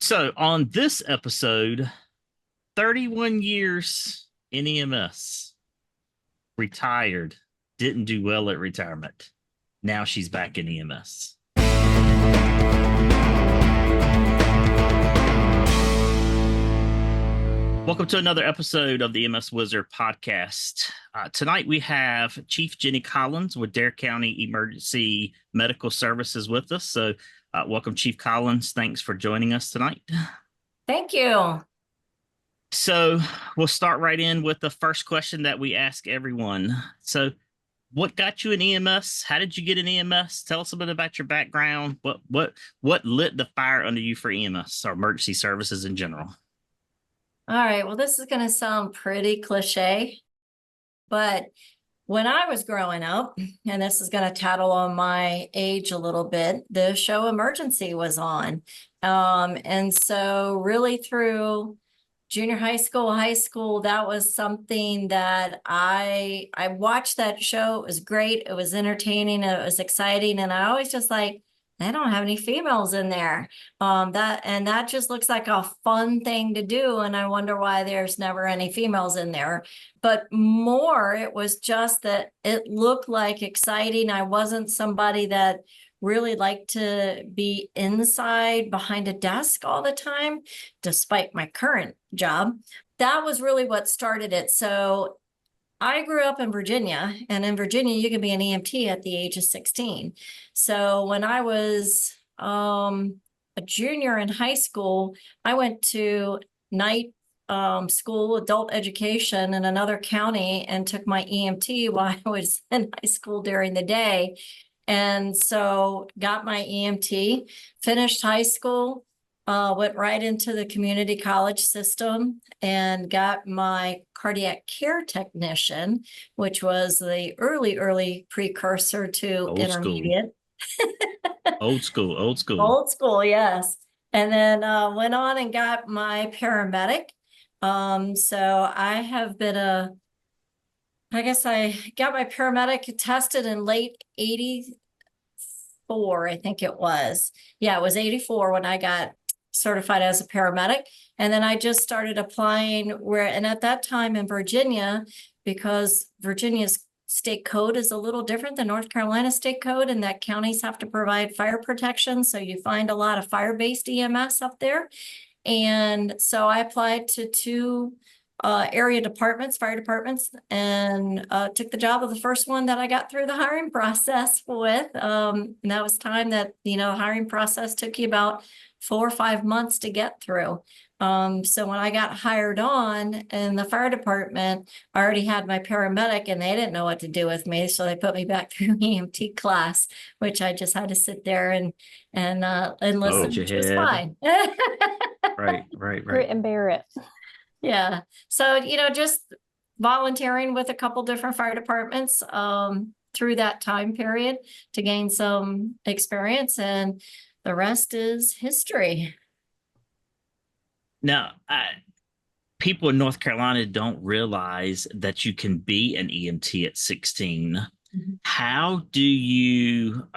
So on this episode, 31 years in EMS, retired, didn't do well at retirement. Now she's back in EMS. Welcome to another episode of the EMS Wizard podcast. Tonight we have Chief Jennie Collins with Dare County Emergency Medical Services with us. So welcome, Chief Collins. Thanks for joining us tonight. Thank you. So we'll start right in with the first question that we ask everyone. So what got you in EMS? How did you get in EMS? Tell us a bit about your background. What lit the fire under you for EMS or emergency services in general? All right. Well, this is going to sound pretty cliche, but when I was growing up, and this is going to tattle on my age a little bit, the show Emergency was on. And so really through junior high school, that was something that I watched that show. It was great. It was entertaining. It was exciting. And I always just like, I don't have any females in there. That just looks like a fun thing to do. And I wonder why there's never any females in there. But more, it was just that it looked like exciting. I wasn't somebody that really liked to be inside behind a desk all the time, despite my current job. That was really what started it. So I grew up in Virginia, and in Virginia, you can be an EMT at the age of 16. So when I was a junior in high school, I went to night school, adult education in another county and took my EMT while I was in high school during the day. And so got my EMT, finished high school, went right into the community college system and got my cardiac care technician, which was the early precursor to intermediate. Old school. Old school, yes. And then went on and got my paramedic. So I have been I guess I got my paramedic tested in late 84, I think it was. Yeah, it was 84 when I got certified as a paramedic. And then I just started applying and at that time in Virginia, because Virginia's state code is a little different than North Carolina state code, and that counties have to provide fire protection. So you find a lot of fire-based EMS up there. And so I applied to two area departments, fire departments, and took the job of the first one that I got through the hiring process with. And that was time that, the hiring process took you about 4 or 5 months to get through. So when I got hired on in the fire department, I already had my paramedic and they didn't know what to do with me. So they put me back through EMT class, which I just had to sit there and listen, which was fine. Right. Grit and bear it. Yeah. So, just volunteering with a couple different fire departments through that time period to gain some experience, and the rest is history. Now, people in North Carolina don't realize that you can be an EMT at 16. Mm-hmm. How do you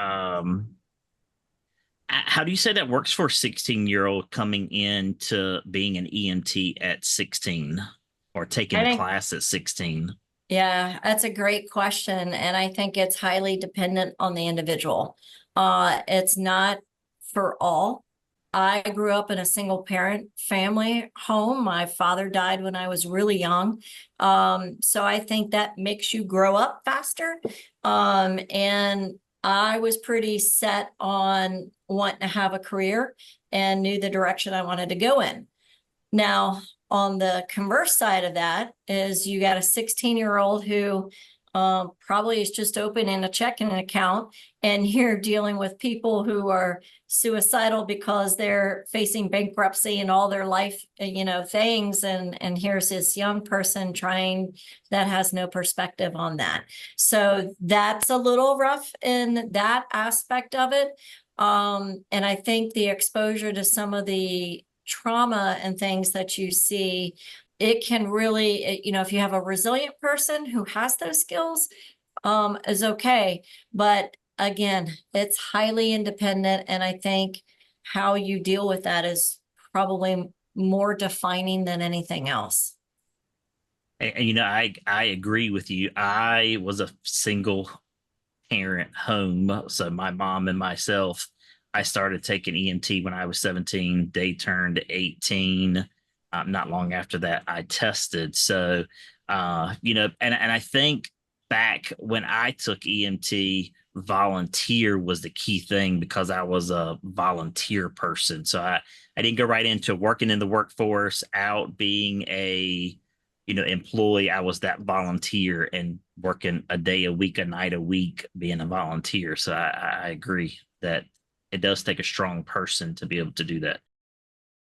say that works for a 16-year-old coming into being an EMT at 16 or taking a class at 16? Yeah, that's a great question. And I think it's highly dependent on the individual. It's not for all. I grew up in a single parent family home. My father died when I was really young. So I think that makes you grow up faster. And I was pretty set on wanting to have a career and knew the direction I wanted to go in. Now, on the converse side of that is you got a 16-year-old who probably is just opening a checking account, and you're dealing with people who are suicidal because they're facing bankruptcy and all their life, things. And here's this young person that has no perspective on that. So that's a little rough in that aspect of it. And I think the exposure to some of the trauma and things that you see, it can really, if you have a resilient person who has those skills, is okay. But again, it's highly independent. And I think how you deal with that is probably more defining than anything else. And I agree with you. I was a single parent home, so my mom and myself. I started taking EMT when I was 17. They turned 18. Not long after that, I tested. So, and I think back when I took EMT, volunteer was the key thing because I was a volunteer person. So I didn't go right into working in the workforce, out being a employee. I was that volunteer and working a day a week, a night a week, being a volunteer. So I agree that it does take a strong person to be able to do that.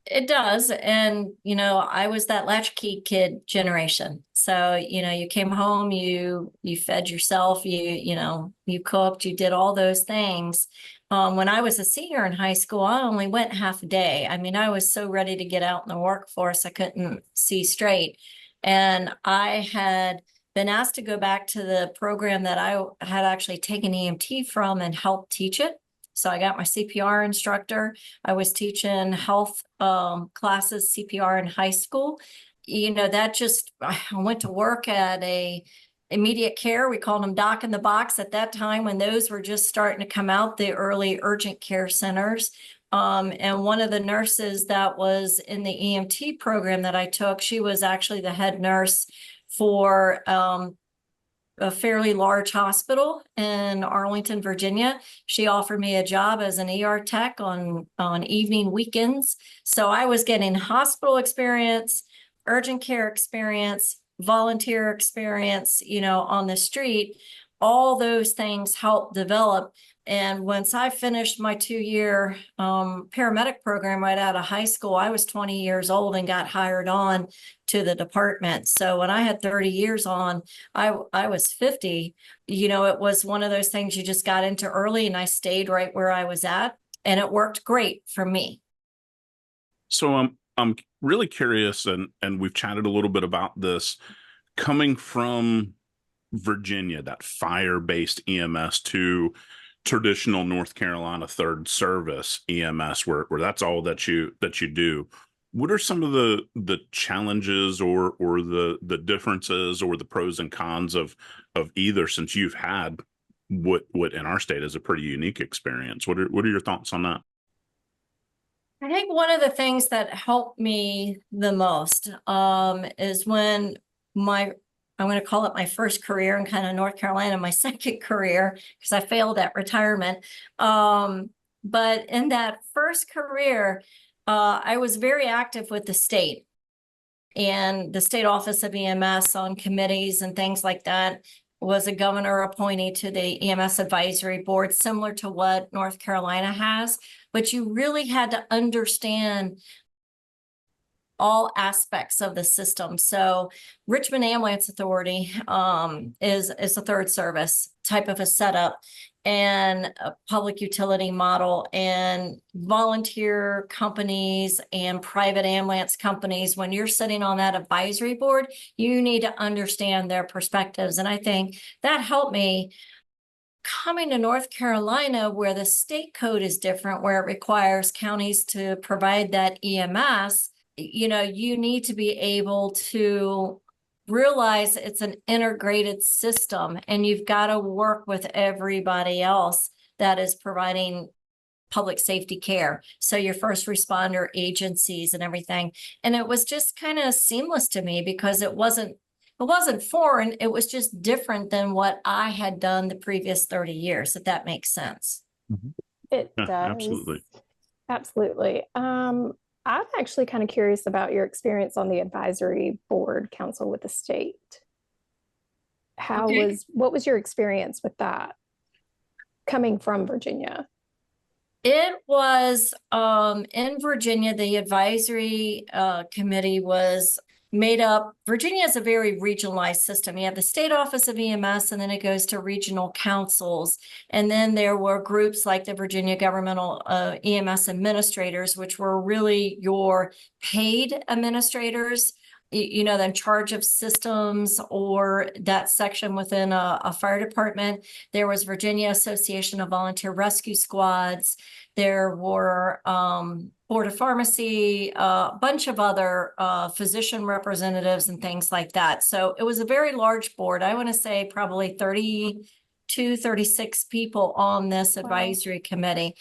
It does. And, I was that latchkey kid generation. So, you came home, you fed yourself, you cooked, you did all those things. When I was a senior in high school, I only went half a day. I mean, I was so ready to get out in the workforce, I couldn't see straight. And I had been asked to go back to the program that I had actually taken EMT from and help teach it. So I got my CPR instructor. I was teaching health classes, CPR in high school. I went to work at a immediate care. We called them doc in the box at that time when those were just starting to come out, the early urgent care centers. And one of the nurses that was in the EMT program that I took, she was actually the head nurse for a fairly large hospital in Arlington, Virginia. She offered me a job as an ER tech on evening weekends. So I was getting hospital experience, urgent care experience, volunteer experience, on the street. All those things helped develop. And once I finished my 2-year paramedic program right out of high school, I was 20 years old and got hired on to the department. So when I had 30 years on, I was 50. It was one of those things you just got into early, and I stayed right where I was at, and it worked great for me. So I'm really curious, and we've chatted a little bit about this, coming from Virginia, that fire-based EMS, to traditional North Carolina third service EMS, where that's all that you do. What are some of the challenges or the differences or the pros and cons of either, since you've had what in our state is a pretty unique experience? What are your thoughts on that? I think one of the things that helped me the most is when I'm going to call it my first career in kind of North Carolina, my second career, because I failed at retirement. But in that first career, I was very active with the state and the state office of EMS on committees and things like that. Was a governor appointee to the EMS advisory board, similar to what North Carolina has, but you really had to understand all aspects of the system. So Richmond Ambulance Authority is a third service type of a setup and a public utility model, and volunteer companies and private ambulance companies. When you're sitting on that advisory board, you need to understand their perspectives. And I think that helped me coming to North Carolina, where the state code is different, where it requires counties to provide that EMS. You need to be able to realize it's an integrated system, and you've got to work with everybody else that is providing public safety care. So your first responder agencies and everything. And it was just kind of seamless to me because it wasn't foreign. It was just different than what I had done the previous 30 years, if that makes sense. It Yeah, does. absolutely. Absolutely. I'm actually kind of curious about your experience on the advisory board council with the state. What was your experience with that coming from Virginia? It was in Virginia, the advisory committee was made up. Virginia is a very regionalized system. You have the state office of EMS, and then it goes to regional councils. And then there were groups like the Virginia Governmental EMS Administrators, which were really your paid administrators, in charge of systems or that section within a fire department. There was Virginia Association of Volunteer Rescue Squads. There were Board of Pharmacy, a bunch of other physician representatives and things like that. So it was a very large board. I want to say probably 32, 36 people on this advisory committee.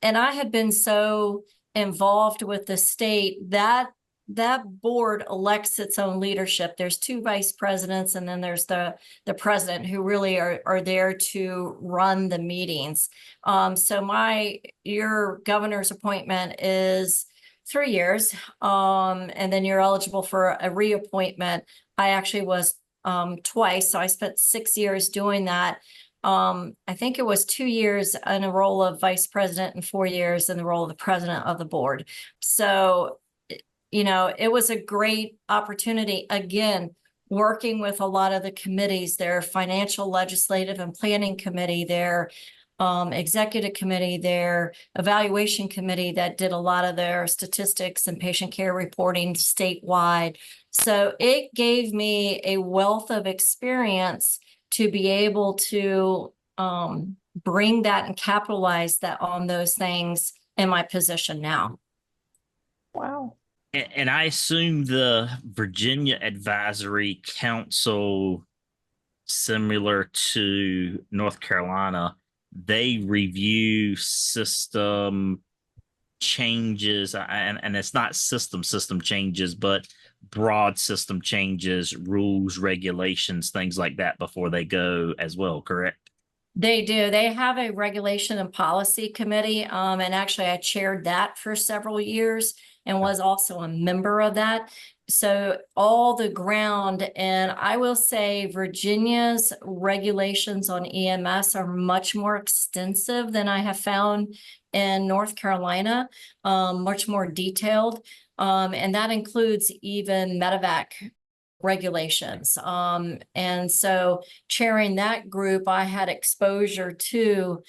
And I had been so involved with the state that board elects its own leadership. There's 2 vice presidents, and then there's the president, who really are there to run the meetings. So your governor's appointment is 3 years, and then you're eligible for a reappointment. I actually was twice, so I spent 6 years doing that. I think it was 2 years in a role of vice president and 4 years in the role of the president of the board. So, it was a great opportunity, again, working with a lot of the committees, their financial, legislative, and planning committee, their executive committee, their evaluation committee that did a lot of their statistics and patient care reporting statewide. So it gave me a wealth of experience to be able to bring that and capitalize that on those things in my position now. Wow. And I assume the Virginia Advisory Council, similar to North Carolina, they review system changes, and it's not system changes, but broad system changes, rules, regulations, things like that before they go as well, correct? They do. They have a regulation and policy committee. And actually I chaired that for several years and was also a member of that. So all the ground, and I will say Virginia's regulations on EMS are much more extensive than I have found in North Carolina, much more detailed. And that includes even medevac regulations. And so chairing that group, I had exposure to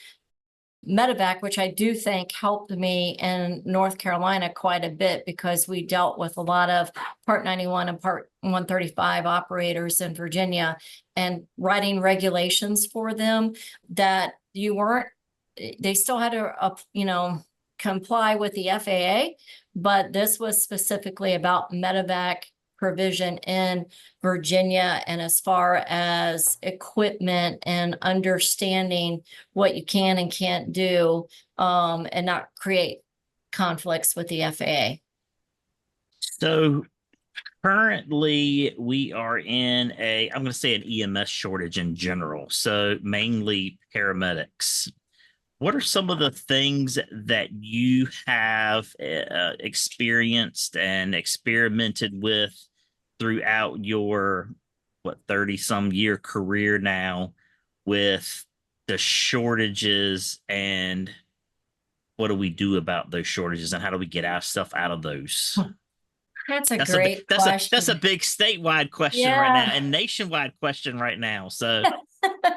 medevac, which I do think helped me in North Carolina quite a bit, because we dealt with a lot of Part 91 and Part 135 operators in Virginia, and writing regulations for them that they still had to, comply with the FAA, but this was specifically about medevac provision in Virginia, and as far as equipment and understanding what you can and can't do, and not create conflicts with the FAA. So currently we are in I'm going to say an EMS shortage in general. So mainly paramedics. What are some of the things that you have experienced and experimented with throughout your 30-some year career now, with the shortages, and what do we do about those shortages, and how do we get our stuff out of those? That's a great question. That's a big statewide question right now, and nationwide question right now. So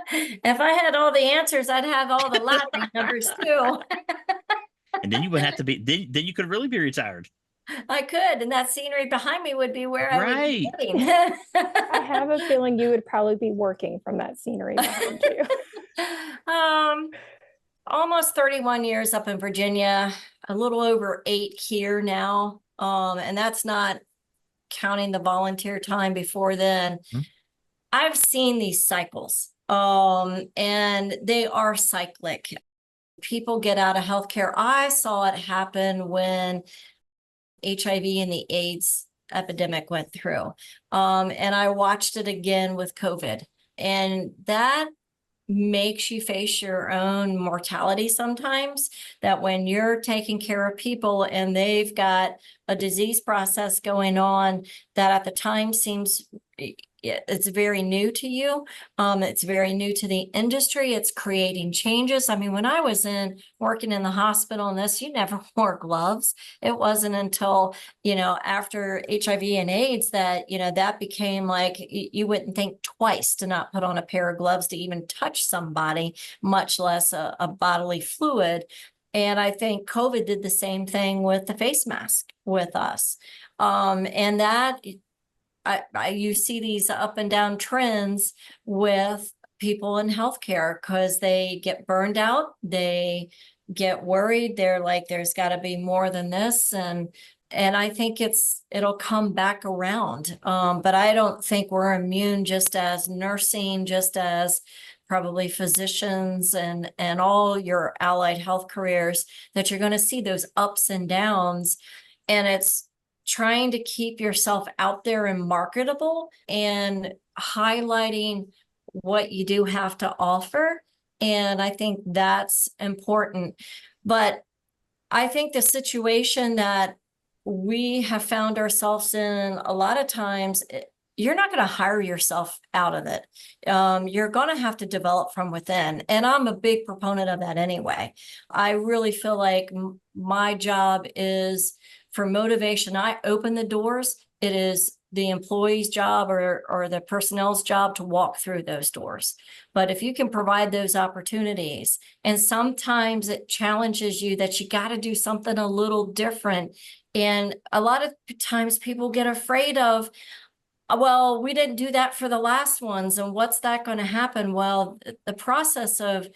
if I had all the answers, I'd have all the lottery numbers too. And then you would have to be, then you could really be retired. I could, and that scenery behind me would be where I would be living. I have a feeling you would probably be working from that scenery behind you. Almost 31 years up in Virginia, a little over 8 here now. And that's not counting the volunteer time before then. Mm-hmm. I've seen these cycles, and they are cyclic. People get out of healthcare. I saw it happen when HIV and the AIDS epidemic went through. And I watched it again with COVID. And that makes you face your own mortality sometimes, that when you're taking care of people and they've got a disease process going on that at the time seems it's very new to you. It's very new to the industry. It's creating changes. I mean, when I was working in the hospital and this, you never wore gloves. It wasn't until, after HIV and AIDS that, that became like, you wouldn't think twice to not put on a pair of gloves to even touch somebody, much less a bodily fluid. And I think COVID did the same thing with the face mask with us. And that, you see these up and down trends with people in healthcare because they get burned out. They get worried. They're like, there's got to be more than this. And I think it'll come back around. But I don't think we're immune just as nursing, just as probably physicians and all your allied health careers, that you're going to see those ups and downs. And it's trying to keep yourself out there and marketable and highlighting what you do have to offer. And I think that's important. But I think the situation that we have found ourselves in a lot of times, you're not going to hire yourself out of it. You're going to have to develop from within. And I'm a big proponent of that anyway. I really feel like my job is for motivation. I open the doors. It is the employee's job or the personnel's job to walk through those doors. But if you can provide those opportunities, and sometimes it challenges you that you got to do something a little different. And a lot of times people get afraid of, well, we didn't do that for the last ones, and what's that going to happen? Well, the process of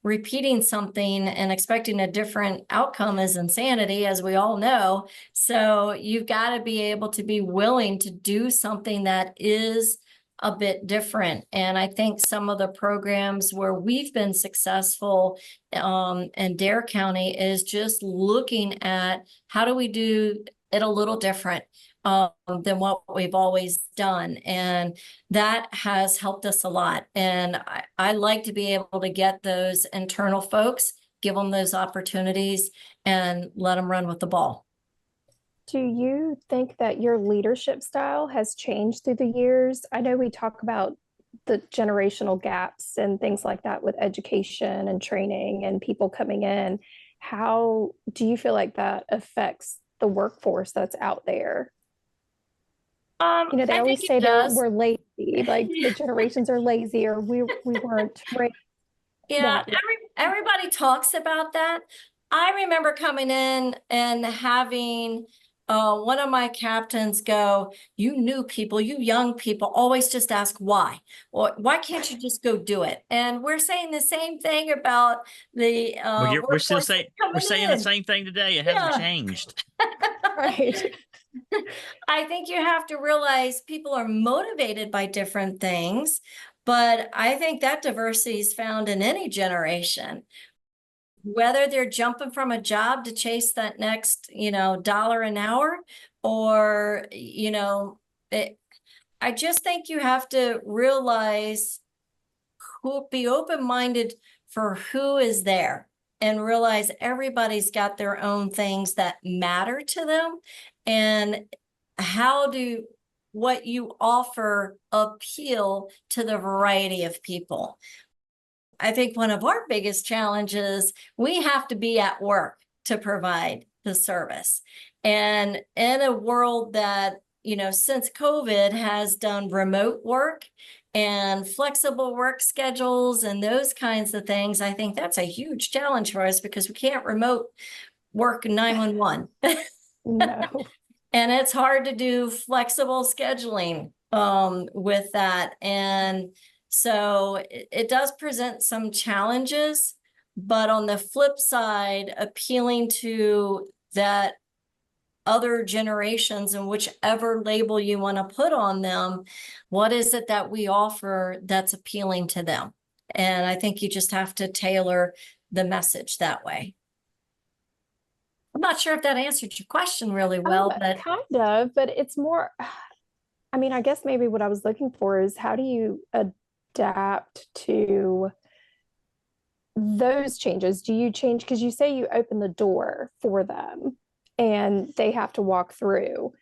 repeating something and expecting a different outcome is insanity, as we all know. So you've got to be able to be willing to do something that is a bit different. And I think some of the programs where we've been successful in Dare County is just looking at how do we do it a little different than what we've always done. And that has helped us a lot. And I like to be able to get those internal folks, give them those opportunities and let them run with the ball. Do you think that your leadership style has changed through the years? I know we talk about the generational gaps and things like that with education and training and people coming in. How do you feel like that affects the workforce that's out there? You know, they always say that we're lazy, like the generations are lazy, or we weren't trained. Yeah, everybody talks about that. I remember coming in and having one of my captains go, you new people, you young people always just ask why. Or why can't you just go do it? And we're saying the same thing about the we're still saying the in. same thing today. It hasn't changed. Right. I think you have to realize people are motivated by different things, but I think that diversity is found in any generation. Whether they're jumping from a job to chase that next, dollar an hour, or, I just think you have to realize be open-minded for who is there and realize everybody's got their own things that matter to them. And how do what you offer appeal to the variety of people? I think one of our biggest challenges, we have to be at work to provide the service. And in a world that, since COVID has done remote work and flexible work schedules and those kinds of things, I think that's a huge challenge for us because we can't remote work 911. No. And it's hard to do flexible scheduling with that. And so it does present some challenges, but on the flip side, appealing to that other generations and whichever label you want to put on them, what is it that we offer that's appealing to them? And I think you just have to tailor the message that way. I'm not sure if that answered your question really well, but kind of, but it's more, I mean, I guess maybe what I was looking for is how do you adapt to those changes? Do you change, because you say you open the door for them and they have to walk through.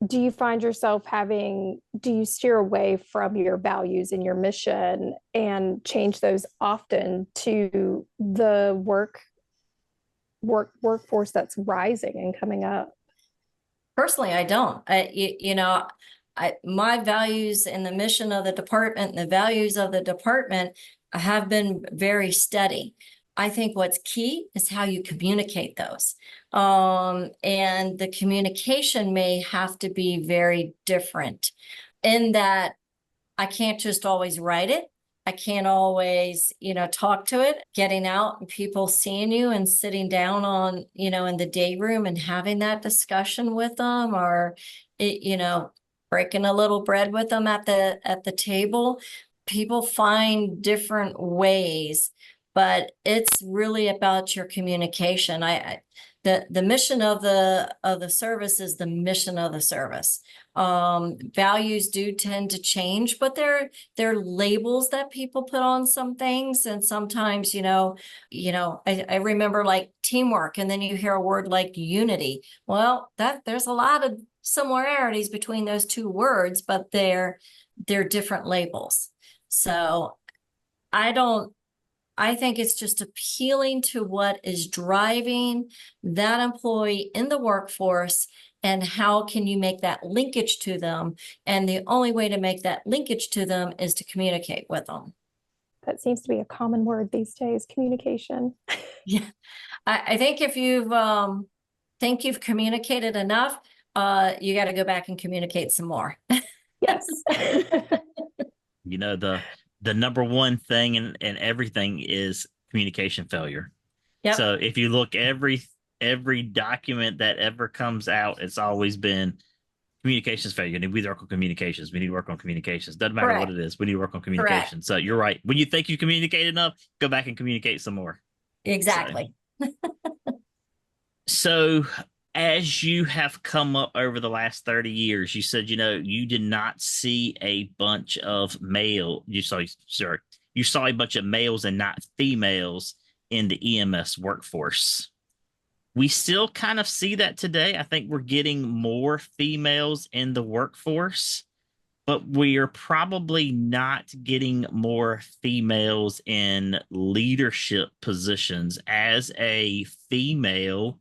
Do you find yourself do you steer away from your values and your mission and change those often to the workforce that's rising and coming up? Personally, I don't. My values and the mission of the department and the values of the department have been very steady. I think what's key is how you communicate those. And the communication may have to be very different in that I can't just always write it. I can't always, talk to it. Getting out and people seeing you and sitting down on, in the day room and having that discussion with them, or, breaking a little bread with them at the table. People find different ways, but it's really about your communication. The mission of the service is the mission of the service. Values do tend to change, but they're labels that people put on some things. And sometimes, I remember like teamwork, and then you hear a word like unity. Well, there's a lot of similarities between those two words, but they're different labels. So I think it's just appealing to what is driving that employee in the workforce, and how can you make that linkage to them? And the only way to make that linkage to them is to communicate with them. That seems to be a common word these days, communication. Yeah, I think if you've communicated enough, you got to go back and communicate some more. Yes. The number one thing in everything is communication failure. Yep. So if you look every document that ever comes out, it's always been communications failure. We need to work on communications. We need to work on communications. Doesn't matter Correct. what it is. We need to work on communication. So you're right. When you think you communicate enough, go back and communicate some more. Exactly. So as you have come up over the last 30 years, you said, you did not see a bunch of you saw a bunch of males and not females in the EMS workforce. We still kind of see that today. I think we're getting more females in the workforce, but we are probably not getting more females in leadership positions. As a female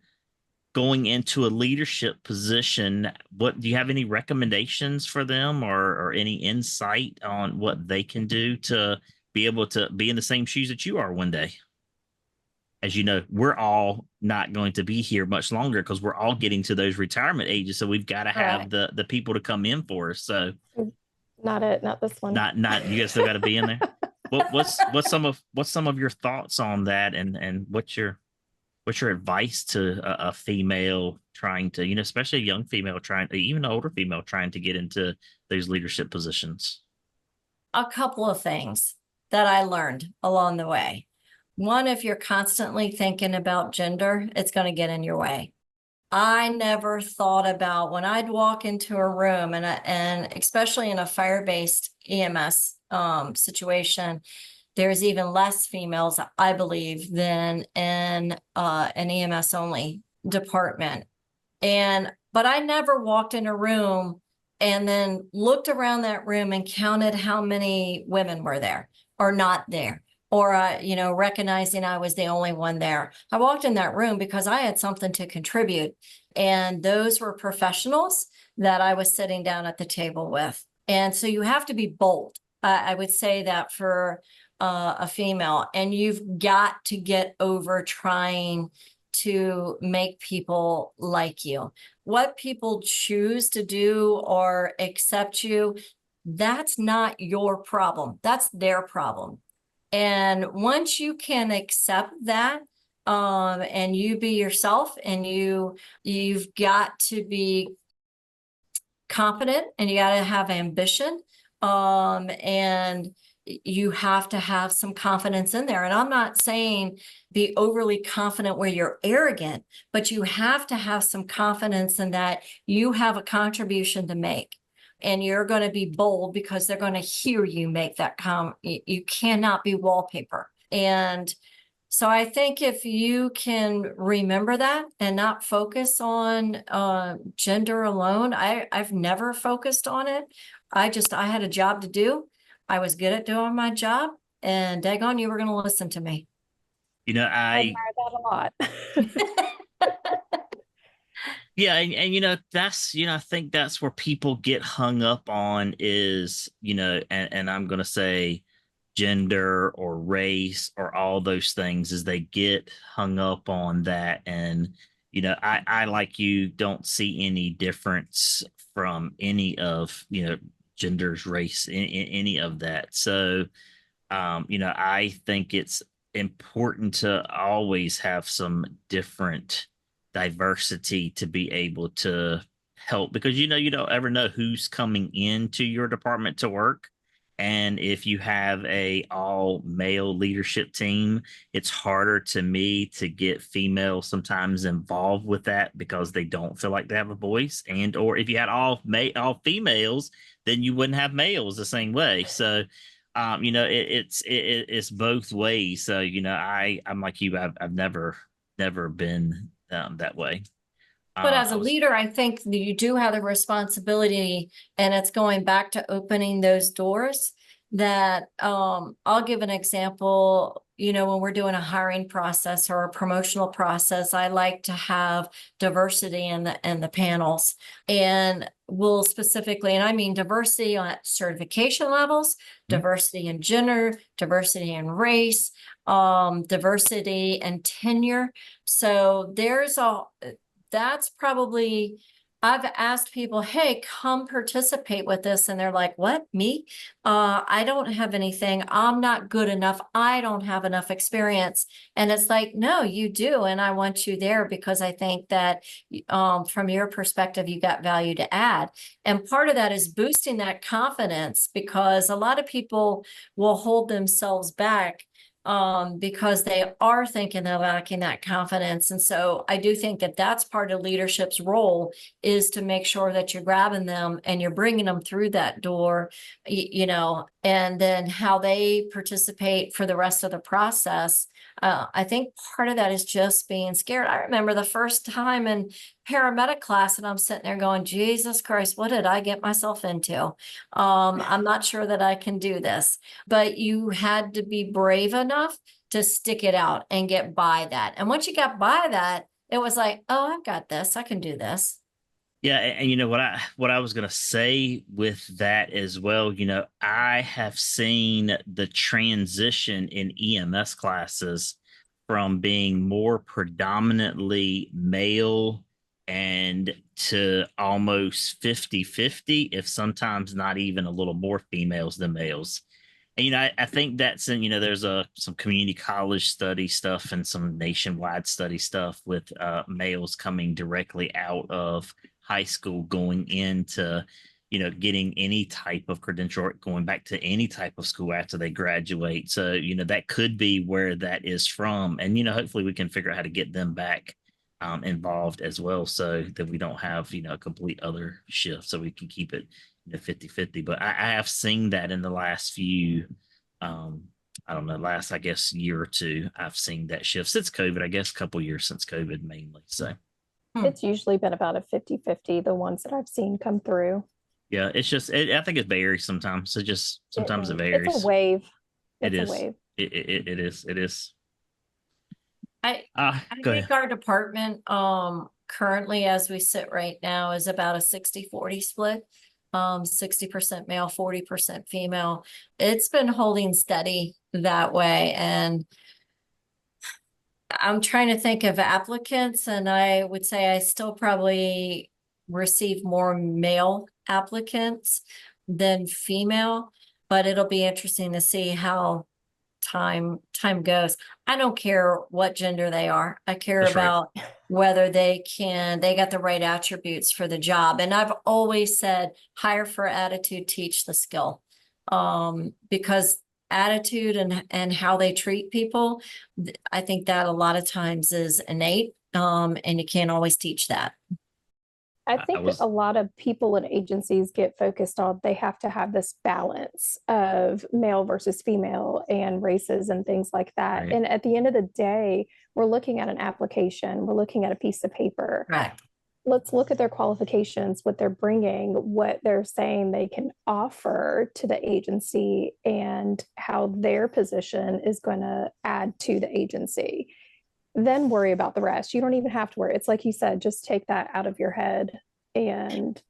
going into a leadership position, what do you have any recommendations for them, or any insight on what they can do to be able to be in the same shoes that you are one day? As you know, we're all not going to be here much longer because we're all getting to those retirement ages. So we've got to have the people to come in for us. So not this one. Not you guys still got to be in there. What's some of your thoughts on that, and what's your advice to a female trying to, especially a young female even an older female trying to get into those leadership positions? A couple of things that I learned along the way. One, if you're constantly thinking about gender, it's going to get in your way. I never thought about, when I'd walk into a room, and especially in a fire-based EMS situation, there's even less females, I believe, than in an EMS only department. But I never walked in a room and then looked around that room and counted how many women were there or not there, or recognizing I was the only one there. I walked in that room because I had something to contribute, and those were professionals that I was sitting down at the table with. And so you have to be bold. I would say that for a female, and you've got to get over trying to make people like you. What people choose to do or accept you, that's not your problem. That's their problem. And once you can accept that, and you be yourself, and you've got to be confident, and you got to have ambition, and you have to have some confidence in there. And I'm not saying be overly confident where you're arrogant, but you have to have some confidence in that you have a contribution to make. And you're going to be bold because they're going to hear you make that you cannot be wallpaper. And so I think if you can remember that and not focus on gender alone, I've never focused on it. I had a job to do. I was good at doing my job, and daggone, you were going to listen to me. I admire that a lot. Yeah, and that's I think that's where people get hung up on is and I'm gonna say gender or race or all those things, is they get hung up on that. And I like you don't see any difference from any of genders, race, any of that. So I think it's important to always have some different diversity to be able to help, because you don't ever know who's coming into your department to work. And if you have a all male leadership team, it's harder to me to get females sometimes involved with that because they don't feel like they have a voice. And or if you had all females, then you wouldn't have males the same way. So it's both ways. So I'm like you. I've never been that way. But as I a was leader, I think that you do have the responsibility, and it's going back to opening those doors. That I'll give an example. When we're doing a hiring process or a promotional process, I like to have diversity in the panels, and we'll specifically, and I mean diversity on certification levels, diversity in gender, diversity in race, diversity and tenure. So that's probably, I've asked people, hey, come participate with this. And they're like, what, me? I don't have anything. I'm not good enough. I don't have enough experience. And it's like, no, you do. And I want you there because I think that from your perspective, you got value to add. And part of that is boosting that confidence, because a lot of people will hold themselves back because they are thinking they're lacking that confidence. And so I do think that that's part of leadership's role, is to make sure that you're grabbing them and you're bringing them through that door, and then how they participate for the rest of the process. I think part of that is just being scared. I remember the first time in paramedic class, and I'm sitting there going, Jesus Christ, what did I get myself into? I'm not sure that I can do this. But you had to be brave enough to stick it out and get by that. And once you got by that, it was like, oh, I've got this. I can do this. Yeah, and what I was gonna say with that as well, I have seen the transition in EMS classes from being more predominantly male and to almost 50-50, if sometimes not even a little more females than males. And I think that's in, there's some community college study stuff and some nationwide study stuff with males coming directly out of high school going into getting any type of credential or going back to any type of school after they graduate. So that could be where that is from. And hopefully we can figure out how to get them back involved as well, so that we don't have a complete other shift, so we can keep it 50-50. But I have seen that in the last few I don't know, last, I guess, year or two, I've seen that shift since COVID, I guess a couple years since COVID mainly. So It's usually been about a 50-50, the ones that I've seen come through. yeah, it's just I think it varies sometimes. So just sometimes it varies. It's a wave. It It's is. a wave. It is. It is. I Go think ahead. our department currently, as we sit right now, is about a 60-40 split. 60% male, 40% female. It's been holding steady that way. And I'm trying to think of applicants, and I would say I still probably receive more male applicants than female, but it'll be interesting to see how time goes. I don't care what gender they are. I care That's right. about whether they got the right attributes for the job. And I've always said, hire for attitude, teach the skill. Because attitude and how they treat people, I think that a lot of times is innate. And you can't always teach that. I think a lot of people and agencies get focused on, they have to have this balance of male versus female and races and things like that. Right. And at the end of the day, we're looking at an application, we're looking at a piece of paper. Right. Let's look at their qualifications, what they're bringing, what they're saying they can offer to the agency, and how their position is going to add to the agency. Then worry about the rest. You don't even have to worry. It's like you said, just take that out of your head. And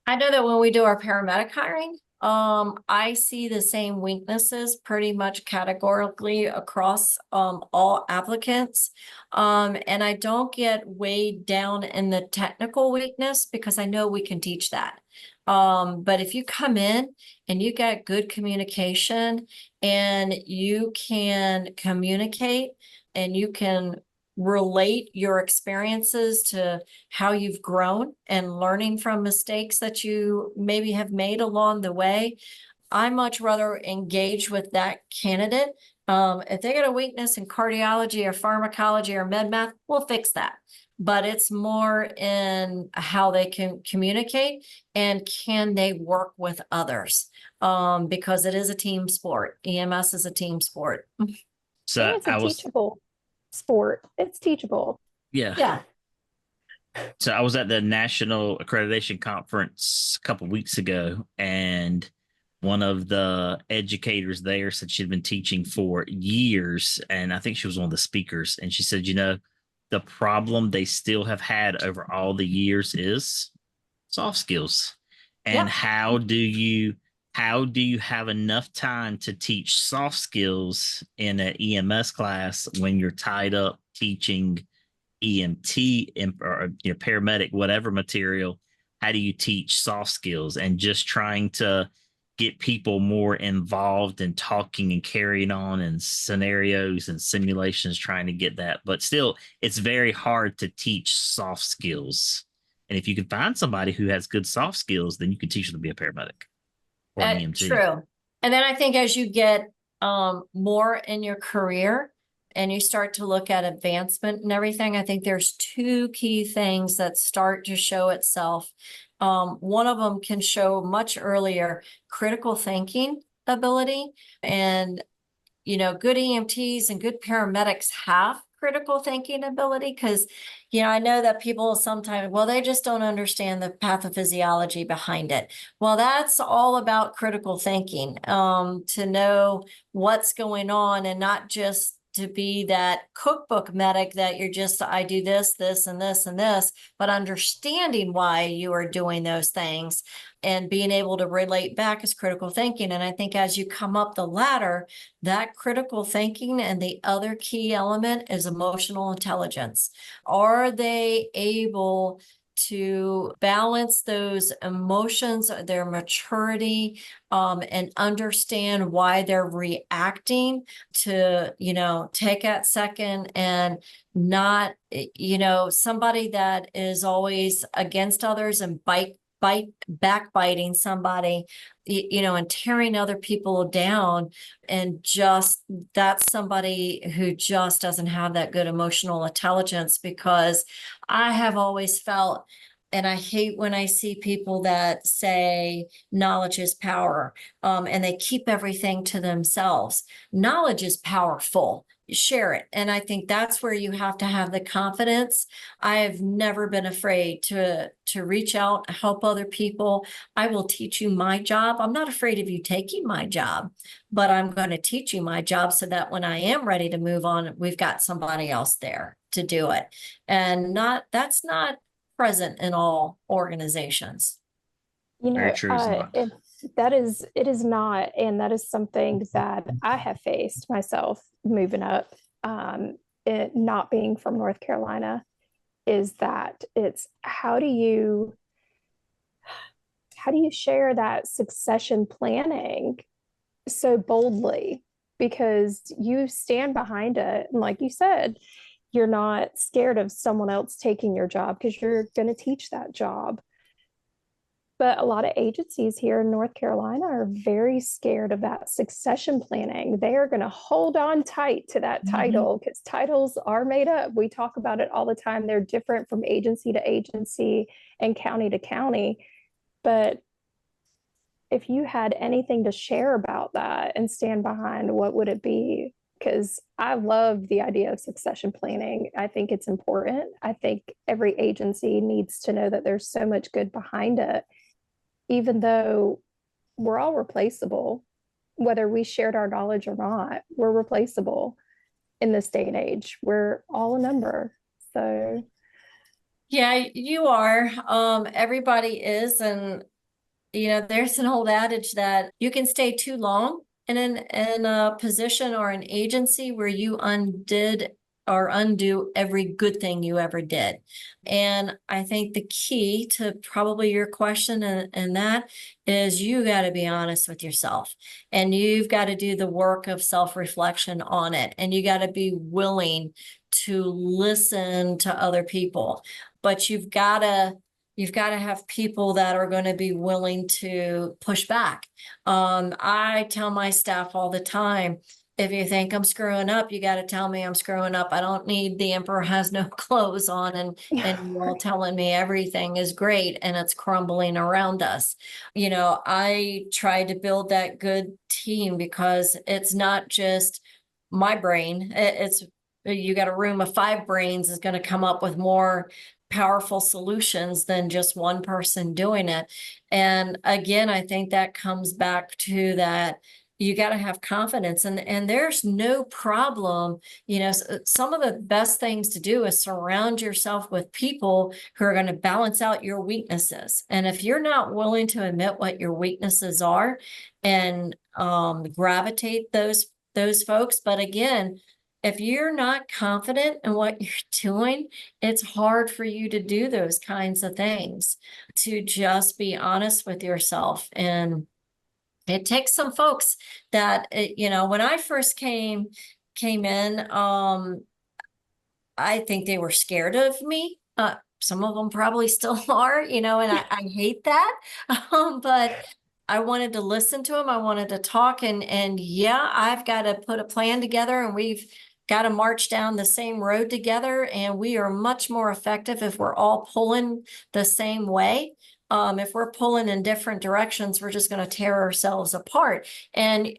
I know that when we do our paramedic hiring, I see the same weaknesses pretty much categorically across all applicants. And I don't get weighed down in the technical weakness because I know we can teach that. But if you come in and you got good communication and you can communicate and you can relate your experiences to how you've grown and learning from mistakes that you maybe have made along the way, I much rather engage with that candidate. If they got a weakness in cardiology or pharmacology or med math, we'll fix that. But it's more in how they can communicate and can they work with others, because it is a team sport. EMS is a team sport. So And it's a I was, teachable sport. It's teachable. yeah. Yeah. So I was at the National Accreditation Conference a couple weeks ago, and one of the educators there said she'd been teaching for years, and I think she was one of the speakers. And she said, the problem they still have had over all the years is soft skills. And Yep. how do you have enough time to teach soft skills in an EMS class when you're tied up teaching EMT or paramedic, whatever material? How do you teach soft skills? And just trying to get people more involved in talking and carrying on and scenarios and simulations, trying to get that. But still, it's very hard to teach soft skills. And if you can find somebody who has good soft skills, then you can teach them to be a paramedic or an EMT. True. And then I think as you get more in your career and you start to look at advancement and everything, I think there's two key things that start to show itself. One of them can show much earlier critical thinking ability, and good EMTs and good paramedics have critical thinking ability, because I know that people sometimes, well, they just don't understand the pathophysiology behind it. Well, that's all about critical thinking, to know what's going on and not just to be that cookbook medic that you're just, I do this, this, and this, and this, but understanding why you are doing those things and being able to relate back is critical thinking. And I think as you come up the ladder, that critical thinking and the other key element is emotional intelligence. Are they able to balance those emotions, their maturity, and understand why they're reacting, to, take that second and not, somebody that is always against others and backbiting somebody, and tearing other people down, and just that's somebody who just doesn't have that good emotional intelligence. Because I have always felt, and I hate when I see people that say knowledge is power, and they keep everything to themselves. Knowledge is powerful. Share it. And I think that's where you have to have the confidence. I have never been afraid to reach out, help other people. I will teach you my job. I'm not afraid of you taking my job, but I'm going to teach you my job so that when I am ready to move on, we've got somebody else there to do it. And that's not present in all organizations. Very true. It is not, and that is something that I have faced myself moving up, it not being from North Carolina, is that it's how do you share that succession planning so boldly, because you stand behind it, and like you said, you're not scared of someone else taking your job because you're going to teach that job. But a lot of agencies here in North Carolina are very scared of that succession planning. They are going to hold on tight to that title, because titles are made up. We talk about it all the time. They're different from agency to agency and county to county. But if you had anything to share about that and stand behind, what would it be? Because I love the idea of succession planning. I think it's important. I think every agency needs to know that there's so much good behind it. Even though we're all replaceable, whether we shared our knowledge or not, we're replaceable in this day and age. We're all a number. So yeah, you are. Everybody is. And there's an old adage that you can stay too long in a position or an agency where you undid or undo every good thing you ever did. And I think the key to probably your question and that is you got to be honest with yourself, and you've got to do the work of self-reflection on it. And you got to be willing to listen to other people, but you've got to have people that are going to be willing to push back. I tell my staff all the time, if you think I'm screwing up, you got to tell me I'm screwing up. I don't need the emperor has no clothes on and you all telling me everything is great and it's crumbling around us. I try to build that good team because it's not just my brain. It's you got a room of 5 brains is going to come up with more powerful solutions than just one person doing it. And again, I think that comes back to that you got to have confidence, and there's no problem. Some of the best things to do is surround yourself with people who are going to balance out your weaknesses. And if you're not willing to admit what your weaknesses are and gravitate those folks, but again, if you're not confident in what you're doing, it's hard for you to do those kinds of things, to just be honest with yourself. And it takes some folks that, when I first came in, I think they were scared of me. Some of them probably still are, and I hate that. But I wanted to listen to them. I wanted to talk, and yeah, I've got to put a plan together, and we've got to march down the same road together. And we are much more effective if we're all pulling the same way. If we're pulling in different directions, we're just going to tear ourselves apart. And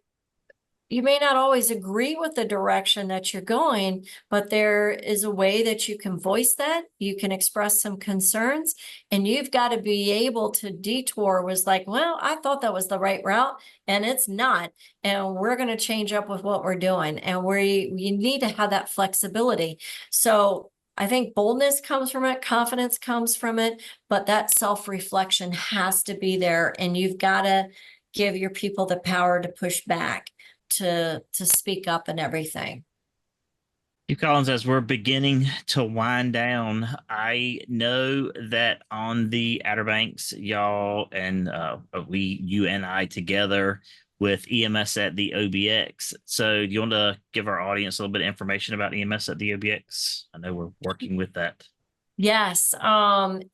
you may not always agree with the direction that you're going, but there is a way that you can voice that. You can express some concerns, and you've got to be able to detour was like, well, I thought that was the right route and it's not. And we're going to change up with what we're doing. And we need to have that flexibility. So I think boldness comes from it, confidence comes from it, but that self-reflection has to be there. And you've got to give your people the power to push back, to speak up and everything. Chief Collins, as we're beginning to wind down, I know that on the Outer Banks, y'all and you and I together with EMS at the OBX. So do you want to give our audience a little bit of information about EMS at the OBX? I know we're working with that. Yes,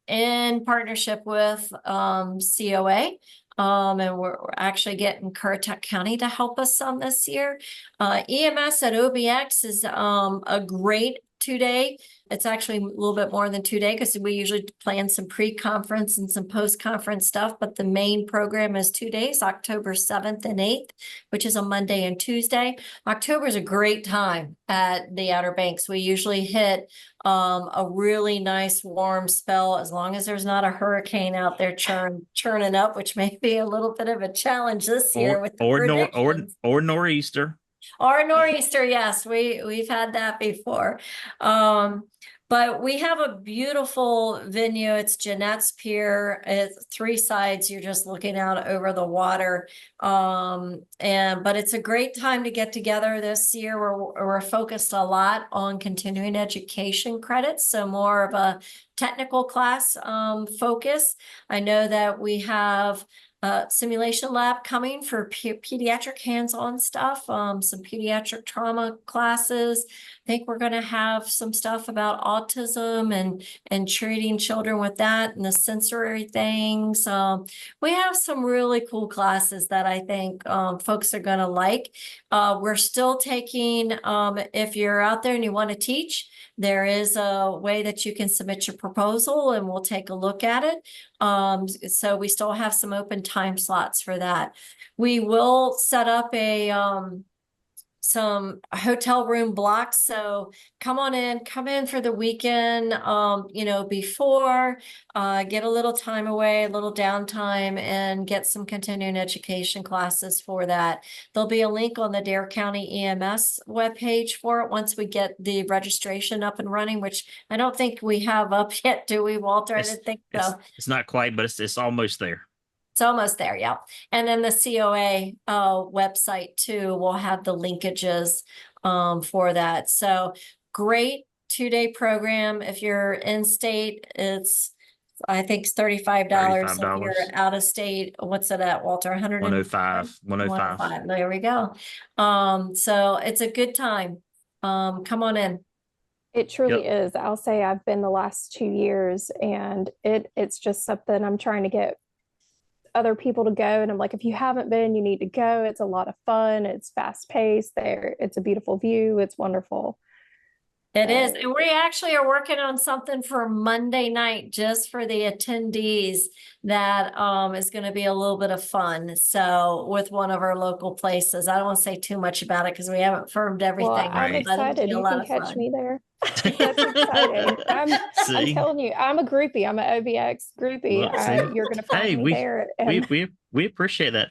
in partnership with COA, and we're actually getting Currituck County to help us on this year. EMS at OBX is a great 2-day. It's actually a little bit more than 2-day because we usually plan some pre-conference and some post-conference stuff, but the main program is 2 days, October 7th and 8th, which is a Monday and Tuesday. October is a great time at the Outer Banks. We usually hit a really nice warm spell, as long as there's not a hurricane out there churning up, which may be a little bit of a challenge this year with the predictions. Or nor'easter. Or a nor'easter, yes, we've had that before. But we have a beautiful venue. It's Jeanette's Pier. It's 3 sides. You're just looking out over the water. But it's a great time to get together this year. We're focused a lot on continuing education credits, so more of a technical class focus. I know that we have simulation lab coming for pediatric hands-on stuff, some pediatric trauma classes. I think we're going to have some stuff about autism and treating children with that and the sensory things. We have some really cool classes that I think folks are going to like. We're still taking, if you're out there and you want to teach, there is a way that you can submit your proposal and we'll take a look at it. So we still have some open time slots for that. We will set up some hotel room blocks. So come in for the weekend, before, get a little time away, a little downtime, and get some continuing education classes for that. There'll be a link on the Dare County EMS webpage for it once we get the registration up and running, which I don't think we have up yet, do we, Walter? I didn't think so. It's not quite, but it's almost there. It's almost there, yeah. And then the COA website too will have the linkages for that. So great 2-day program. If you're in state, I think it's $35. If you're $35. out of state, what's it at, Walter? 105. 105. There we go. So it's a good time. Come on in. It truly is. I'll say I've been the last 2 years, and it's just something I'm trying to get other people to go. And I'm like, if you haven't been, you need to go. It's a lot of fun. It's fast paced there. It's a beautiful view. It's wonderful. It is. And we actually are working on something for Monday night just for the attendees that is going to be a little bit of fun. So with one of our local places, I don't want to say too much about it because we haven't firmed everything. Well, I'm excited. You can catch me there. That's exciting. I'm telling you, I'm a groupie. I'm an OBX groupie. You're going to find me there. We appreciate that.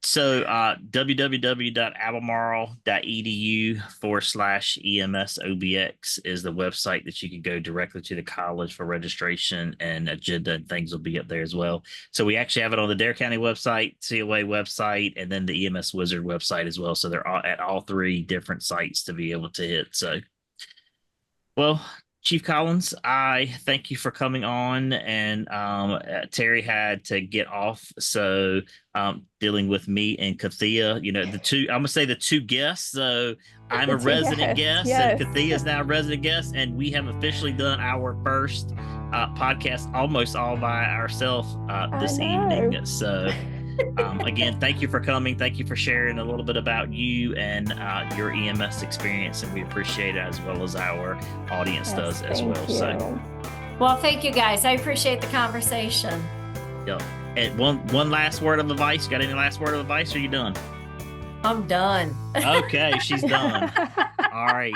So www.albemarle.edu/EMS-OBX is the website that you can go directly to the college for registration, and agenda and things will be up there as well. So we actually have it on the Dare County website, COA website, and then the EMS Wizard website as well. So they're all at all three different sites to be able to hit. So, well, Chief Collins, I thank you for coming on, and Terry had to get off, so dealing with me and Kathia, I'm gonna say the two guests. So I'm a resident guest, and Kathia is now a resident guest, and we have officially done our first podcast almost all by ourselves this evening. So again, thank you for coming. Thank you for sharing a little bit about you and your EMS experience, and we appreciate it, as well as our audience does as well. So, well, thank you guys. I appreciate the conversation. Yeah. And one last word of advice. Got any last word of advice? Or are you done? I'm done. Okay, she's done. All right.